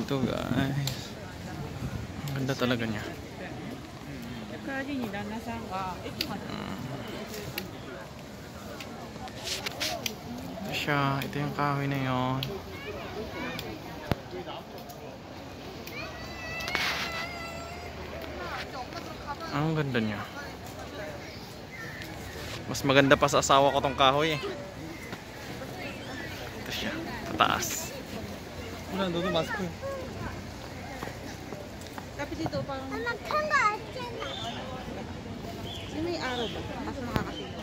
Ito guys, ang ganda talaga niya. Ito siya, ito yung kahoy na yon. Ang ganda niya. Mas maganda pa sa asawa ko tong kahoy eh. Ito siya, pataas. Wala, doon mask ko. Tapos dito parang... may araw ba? Mas makakasita.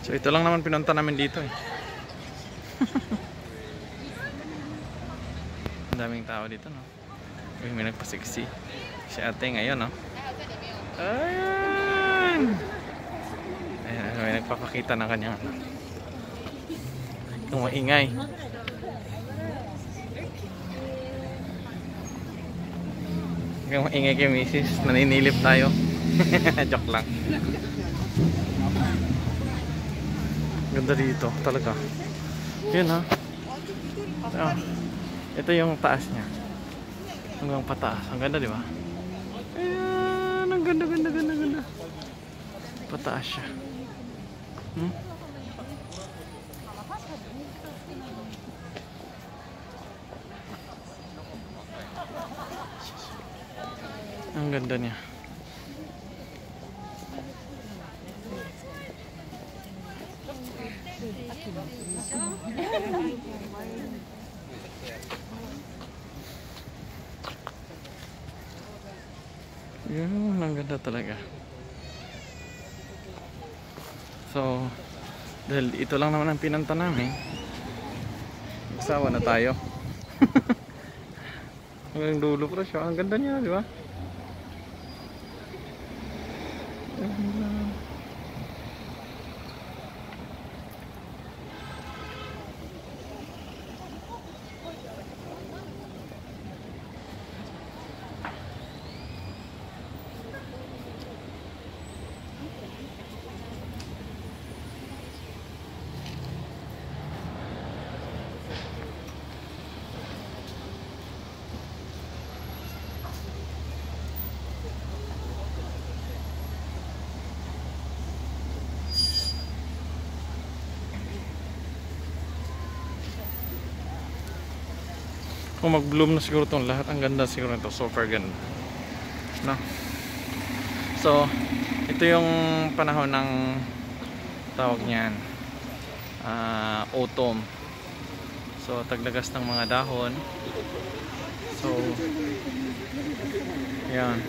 So ito lang naman pinunta namin dito eh. Ang daming tao dito no. Uy, may nagpasiksi. Si ate ngayon no. Ayan! Ayan, may nagpapakita ng kanyang itong maingay. Itong maingay kay misis. Naninilip tayo. Joke lang. Ganda dito talaga. Yun ha. Oh, ito yung taas niya. Hanggang pataas. Ang ganda di ba? Ayan. Ang ganda. Pataas siya. Ang ganda niya. Yun, ang ganda talaga. So, dahil ito lang naman ang pinunta namin, magsawa na tayo. Hanggang dulo pa siya. Ang ganda niya, di ba? Kung mag-bloom na siguro itong lahat, ang ganda siguro ito, super ganda no? So ito yung panahon ng tawag niyan, autumn. So taglagas ng mga dahon. So yan,